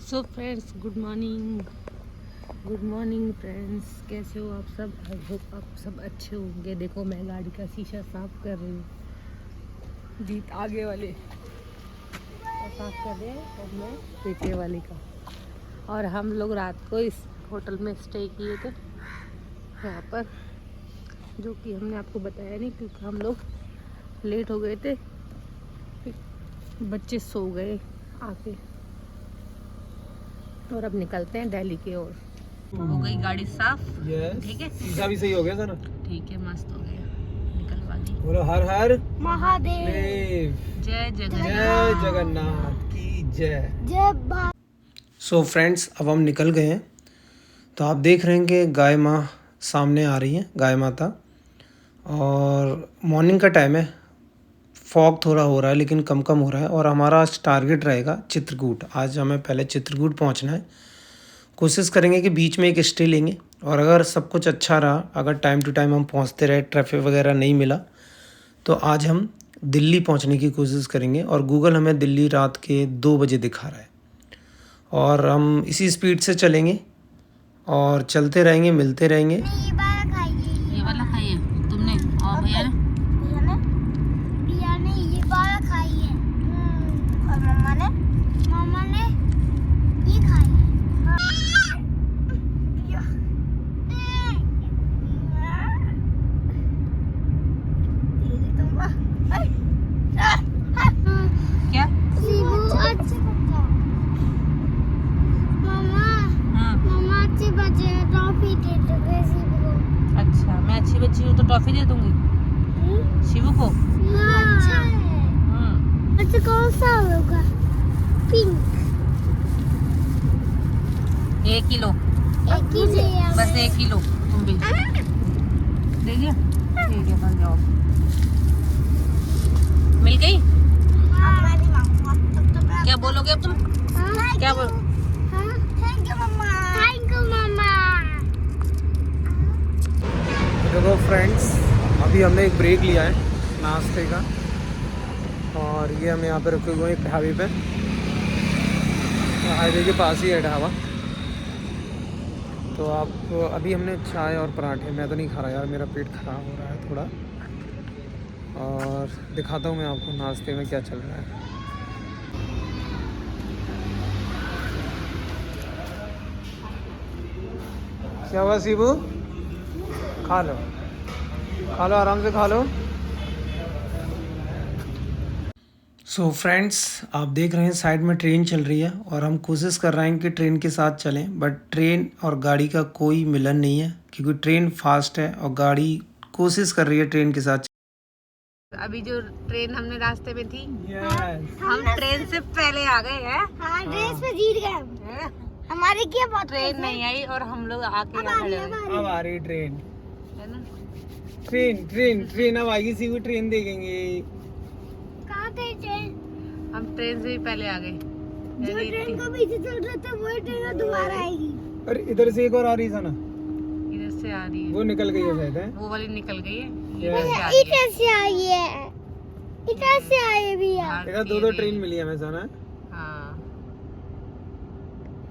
So friends, good morning friends. कैसे हो आप सब? आई होप आप सब अच्छे होंगे। देखो मैं गाड़ी का शीशा साफ कर रही हूँ। जीत आगे वाले और साफ कर रहे हैं और मैं पीछे वाले का। और हम लोग रात को इस होटल में स्टे किए थे यहाँ पर, जो कि हमने आपको बताया नहीं क्योंकि हम लोग लेट हो गए थे। बच्चे सो गए आके। और अब निकलते हैं दिल्ली की ओर। हो गई गाड़ी साफ। ठीक है, शीशा भी सही हो गया था। ठीक है, मस्त हो गया। निकलवा दी। बोलो हर हर महादेव। जय जगन्नाथ की जय। सो फ्रेंड्स, अब हम निकल गए हैं। तो आप देख रहे हैं कि गाय माँ सामने आ रही है, गाय माता। और मॉर्निंग का टाइम है, फॉग थोड़ा हो रहा है लेकिन कम कम हो रहा है। और हमारा आज टारगेट रहेगा चित्रकूट। आज हमें पहले चित्रकूट पहुंचना है। कोशिश करेंगे कि बीच में एक स्टे लेंगे, और अगर सब कुछ अच्छा रहा, अगर टाइम टू टाइम हम पहुंचते रहे, ट्रैफिक वगैरह नहीं मिला, तो आज हम दिल्ली पहुंचने की कोशिश करेंगे। और गूगल हमें दिल्ली रात के 2 बजे दिखा रहा है। और हम इसी स्पीड से चलेंगे और चलते रहेंगे, मिलते रहेंगे। ये वाला खाइए तुमने और भैया ने ये वाला खाई है। और मम्मा ने ये खाई है। क्या? मम्मा अच्छी बच्ची है, टॉफी दे दोगे शिव को? अच्छा, मैं अच्छी बच्ची हूँ तो टॉफी दे दूंगी शिवू को। अच्छा है। अच्छा कौन सा होगा? पिंक। 1 किलो, 1 किलो बस 1 किलो तुम भी देखिए। ठीक है, बन जाओ। मिल गई? क्या बोलोगे अब तुम? क्या बोल? Thank you mamma. Thank you mamma. देखो फ्रेंड्स, अभी हमने एक ब्रेक लिया है नाश्ते का। और ये हम यहाँ पे रुके हुए हैं ढाबे पे। हाईवे के पास ही है ढाबा। तो आप अभी हमने चाय और पराठे, मैं तो नहीं खा रहा यार, मेरा पेट ख़राब हो रहा है थोड़ा। और दिखाता हूँ मैं आपको नाश्ते में क्या चल रहा है। क्या हुआ शिबू? खा लो आराम से खा लो। सो फ्रेंड्स, आप देख रहे हैं साइड में ट्रेन चल रही है। और हम कोशिश कर रहे हैं कि ट्रेन के साथ चलें, बट ट्रेन और गाड़ी का कोई मिलन नहीं है, क्योंकि ट्रेन फास्ट है और गाड़ी कोशिश कर रही है ट्रेन के साथ। अभी जो ट्रेन हमने रास्ते में थी, yes. हम ट्रेन से पहले आ गए हैं। हाँ, रेस में जीत गए। हमारी क्या बात? ट्रेन नहीं आई और हम लोग आके यहाँ खड़े हुए। अब आ रही ट्रेन, है ना? ट्रेन अब आएगी। सी वो ट्रेन देखेंगे। कहाँ थे ट्रेन? हम ट्रेन से भी पहले आ गए। जो ट्रेन को पीछे चल रहे थे वही ट्रेन दोबारा आएगी। और इधर से एक और आ रही है ना, इधर से आ रही है। वो निकल गई है शायद है। वो वाली निकल गई है। इधर से आई है, इधर से आई भैया। देखा, 2 ट्रेन मिली है हमें जाना। हाँ,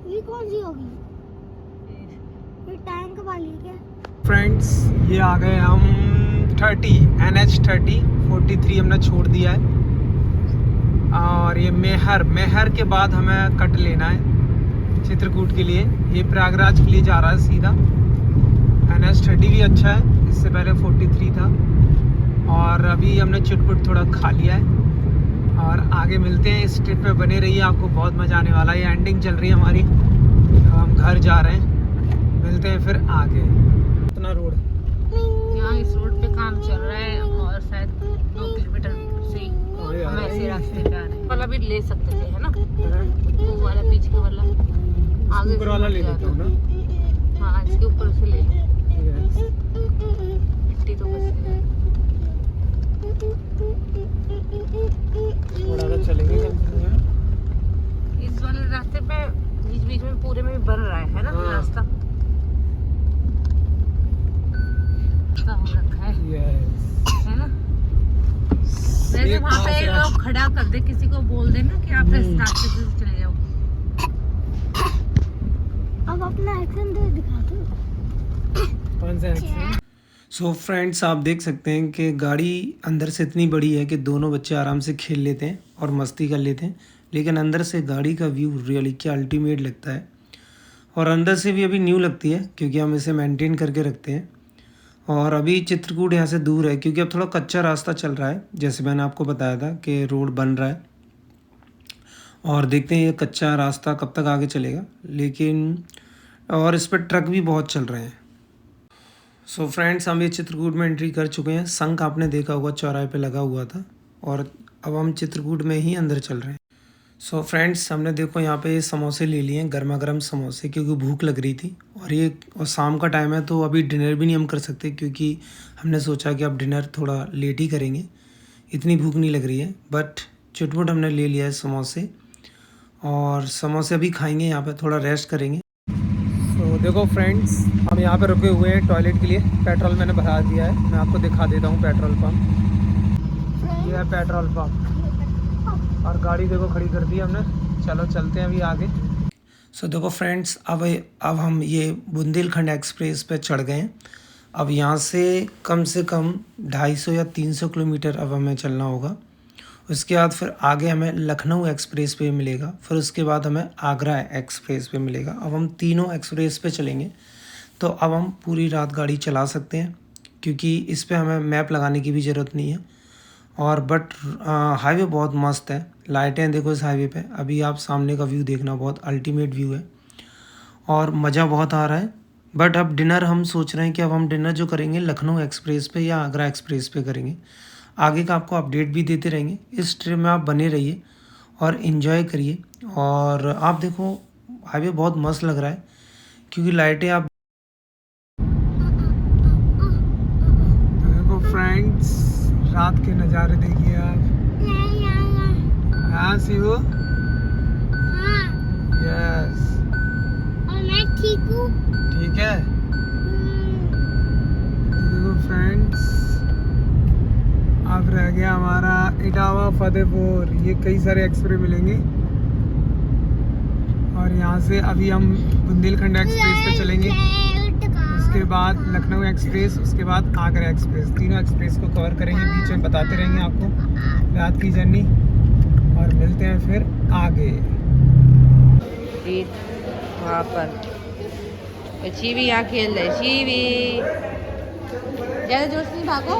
ये कौन सी होगी? ये टैंक वाली है क्या? फ्रेंड्स, ये आ गए हम 30 NH 43 हमने छोड़ दिया है। और ये मेहर के बाद हमें कट लेना है चित्रकूट के लिए। ये प्रयागराज के लिए जा रहा है सीधा। NH 30 भी अच्छा है, इससे पहले 43 था। और अभी हमने चिटपुट थोड़ा खा लिया है। और आगे मिलते हैं। इस ट्रिप पे बने रहिए, आपको बहुत मज़ा आने वाला है। ये एंडिंग चल रही है हमारी, हम घर जा रहे हैं। मिलते हैं फिर आगे। इतना रोड, यहाँ इस रोड पे काम चल रहा है और शायद 2 किलोमीटर से ही हम ऐसे रास्ते पे आ रहे हैं। वाला भी ले सकते थे, है ना? वो वाला पीछे का वाला आगे ऊपर वाला ले लेते हो ना। हाँ, इसके ऊपर से ले लो। मिट्टी तो बस थोड़ा चलेंगे। इस वाले रास्ते पे बीच बीच में पूरे में बन रहा है ना? हाँ। रास्ता हो रखा है। है ना? वैसे वहाँ पे लोग खड़ा कर दे, किसी को बोल देना कि आप इस रास्ते से चले जाओ। कौन सा एक्सीडेंट? सो फ्रेंड्स, आप देख सकते हैं कि गाड़ी अंदर से इतनी बड़ी है कि दोनों बच्चे आराम से खेल लेते हैं और मस्ती कर लेते हैं, लेकिन अंदर से गाड़ी का व्यू रियली क्या अल्टीमेट लगता है। और अंदर से भी अभी न्यू लगती है क्योंकि हम इसे मेंटेन करके रखते हैं। और अभी चित्रकूट यहाँ से दूर है क्योंकि अब थोड़ा कच्चा रास्ता चल रहा है, जैसे मैंने आपको बताया था कि रोड बन रहा है। और देखते हैं ये कच्चा रास्ता कब तक आगे चलेगा, लेकिन और इस पर ट्रक भी बहुत चल रहे हैं। सो फ्रेंड्स, हम ये चित्रकूट में एंट्री कर चुके हैं। संख आपने देखा होगा चौराहे पे लगा हुआ था, और अब हम चित्रकूट में ही अंदर चल रहे हैं। सो फ्रेंड्स, हमने देखो यहाँ पे समोसे ले लिए हैं, गर्मा गर्म समोसे, क्योंकि भूख लग रही थी। और शाम का टाइम है तो अभी डिनर भी नहीं हम कर सकते, क्योंकि हमने सोचा कि अब डिनर थोड़ा लेट ही करेंगे, इतनी भूख नहीं लग रही है। बट चुटपुट हमने ले लिया है समोसे, और समोसे अभी खाएंगे, यहाँ पे थोड़ा रेस्ट करेंगे। तो देखो फ्रेंड्स, हम यहाँ पे रुके हुए हैं टॉयलेट के लिए। पेट्रोल मैंने भरा दिया है, मैं आपको दिखा देता हूँ पेट्रोल पंप। ये है पेट्रोल पंप, और गाड़ी देखो खड़ी कर दी हमने। चलो चलते हैं अभी आगे। सो देखो फ्रेंड्स, अब हम ये बुंदेलखंड एक्सप्रेस पे चढ़ गए हैं। अब यहाँ से कम 250 या 300 किलोमीटर अब हमें चलना होगा। उसके बाद फिर आगे हमें लखनऊ एक्सप्रेस पे मिलेगा, फिर उसके बाद हमें आगरा एक्सप्रेस पे मिलेगा। अब हम तीनों एक्सप्रेस पे चलेंगे, तो अब हम पूरी रात गाड़ी चला सकते हैं, क्योंकि इस पे हमें मैप लगाने की भी ज़रूरत नहीं है। और बट हाईवे बहुत मस्त है, लाइटें देखो इस हाईवे पे। अभी आप सामने का व्यू देखना, बहुत अल्टीमेट व्यू है और मज़ा बहुत आ रहा है। बट अब डिनर हम सोच रहे हैं कि अब हम डिनर जो करेंगे लखनऊ एक्सप्रेस पे या आगरा एक्सप्रेस पे करेंगे। आगे का आपको अपडेट भी देते रहेंगे। इस ट्रिप में आप बने रहिए और इन्जॉय करिए। और आप देखो हाईवे बहुत मस्त लग रहा है, क्योंकि लाइटें आप देखो फ्रेंड्स, रात के नज़ारे देखिए आप। हाँ शिवू, यस, और मैं ठीक हूँ। ठीक है। देखो फ्रेंड्स, अब रह गया हमारा इटावा फतेहपुर। ये कई सारे एक्सप्रेस मिलेंगे, और यहाँ से अभी हम बुंदेलखंड एक्सप्रेस पे चलेंगे, उसके बाद लखनऊ एक्सप्रेस, उसके बाद आगरा एक्सप्रेस। तीनों एक्सप्रेस को कवर करेंगे, बीच में बताते रहेंगे आपको रात की जर्नी। और मिलते हैं फिर आगे। वहाँ पर चीवी यहाँ खेल रहे, चीवी ज़्यादा जोर से नहीं भागो।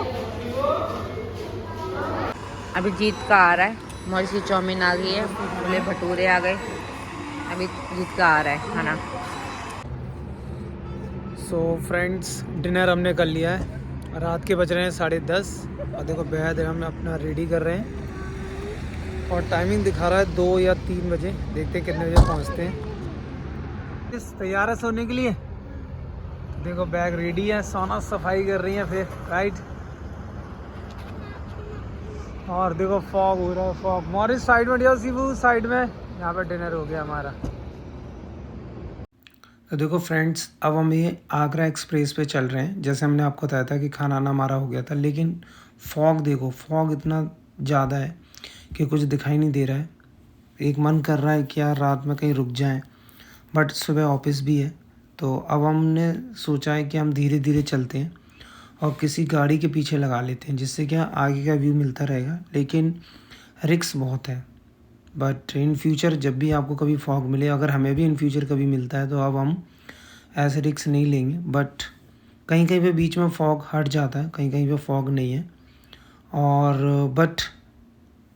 अभी जीत का आ रहा है, हमारी सी चाउमीन आ गई है, छोले भटूरे आ गए, अभी जीत का आ रहा है खाना। सो फ्रेंड्स, डिनर हमने कर लिया है। रात के बज रहे हैं 10:30, और देखो बेहद हम अपना रेडी कर रहे हैं, और टाइमिंग दिखा रहा है 2 या 3 बजे। देखते हैं कितने बजे पहुंचते हैं। तैयार है सोने के लिए। देखो बैग रेडी है, सोना सफाई कर रही है फिर, राइट। और देखो फॉग हो रहा है, फॉग। मॉरिस साइड में, शिवू साइड में। यहाँ पर डिनर हो गया हमारा। तो देखो फ्रेंड्स, अब हम ये आगरा एक्सप्रेस पे चल रहे हैं। जैसे हमने आपको बताया था कि खाना आना हमारा हो गया था, लेकिन फॉग देखो, फॉग इतना ज़्यादा है कि कुछ दिखाई नहीं दे रहा है। एक मन कर रहा है कि यार रात में कहीं रुक जाएं, बट सुबह ऑफिस भी है। तो अब हमने सोचा है कि हम धीरे धीरे चलते हैं और किसी गाड़ी के पीछे लगा लेते हैं, जिससे क्या आगे का व्यू मिलता रहेगा। लेकिन रिस्क बहुत है, बट इन फ्यूचर जब भी आपको कभी फॉग मिले, अगर हमें भी इन फ्यूचर कभी मिलता है, तो अब हम ऐसे रिस्क नहीं लेंगे। बट कहीं कहीं पे बीच में फॉग हट जाता है, कहीं कहीं पे फॉग नहीं है, और बट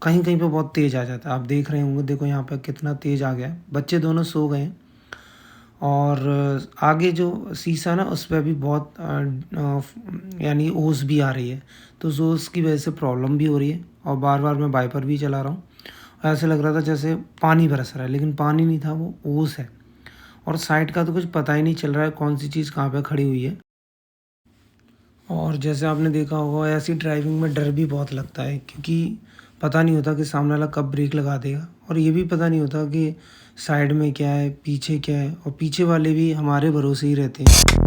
कहीं कहीं पे बहुत तेज़ आ जाता है। आप देख रहे होंगे, देखो यहाँ पर कितना तेज़ आ गया है। बच्चे दोनों सो गए हैं, और आगे जो शीशा ना, उस पर भी बहुत यानी ओस भी आ रही है, तो उस ओस की वजह से प्रॉब्लम भी हो रही है। और बार बार मैं वाइपर भी चला रहा हूँ, ऐसे लग रहा था जैसे पानी बरस रहा है, लेकिन पानी नहीं था, वो ओस है। और साइड का तो कुछ पता ही नहीं चल रहा है कौन सी चीज़ कहाँ पे खड़ी हुई है। और जैसे आपने देखा होगा, ऐसी ड्राइविंग में डर भी बहुत लगता है, क्योंकि पता नहीं होता कि सामने वाला कब ब्रेक लगा देगा, और ये भी पता नहीं होता कि साइड में क्या है, पीछे क्या है, और पीछे वाले भी हमारे भरोसे ही रहते हैं।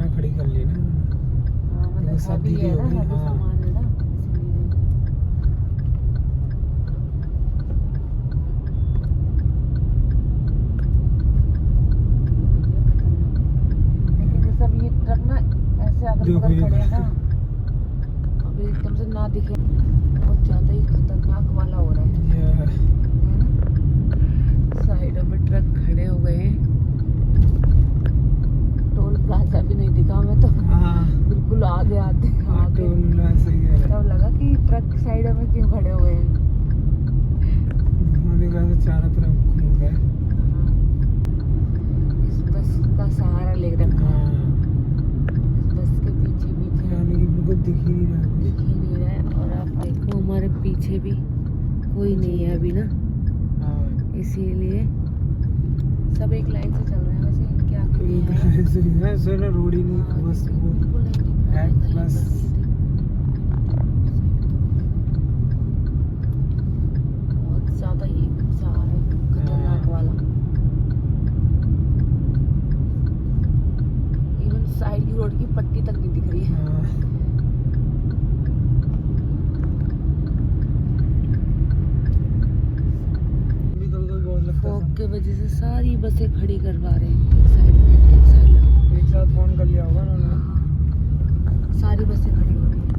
यहाँ खड़ी कर ली ना। हाँ, मतलब सब heavy दीदी है हो ना, गई, heavy हाँ। सामान है ना, इसीलिए। लेकिन जैसे अब ये ट्रक ना ऐसे अगल देखो बगल ये खड़े हैं ना, अभी एकदम से ना दिखे, बहुत ज्यादा ही खतरनाक वाला हो रहा है। ये साइडों में ट्रक खड़े हो गए हैं, टोल प्लाजा भी नहीं दिखा हमें तो, हाँ बिल्कुल आगे आते आगे टोल सही है। तब लगा कि ट्रक साइडों में क्यों खड़े हुए हैं। हमारे घर से चारों तरफ घूम गए। इस बस का सहारा ले रखा है, हाँ इस बस के पीछे पीछे यानी कि बिल्कुल दिख ही नहीं रहा कुछ। दिख ही नहीं रहा है। और आप देखो हमारे पीछे भी कोई नहीं है अभी ना, हाँ इसीलिए सब एक लाइन से चल रहे हैं। वैसे इनके आगे भी एक है, ऐसे ही है, सो ना रोड ही नहीं, हाँ, बस वो बिल्कुल नहीं दिख रहा है है, कहीं बस। पर भी। बहुत ज्यादा ही एकदम से आ रहा है, खतरनाक हाँ। वाला। इवन साइड की रोड की पट्टी तक नहीं दिख रही है। हाँ। कभी-कभी बहुत लगता फॉग है के वजह से सारी बसें खड़ी करवा रहे हैं, एक साइड में एक साइड में। एक साथ फोन कर लिया होगा उन्होंने। सारी बसें खड़ी हो रही हैं।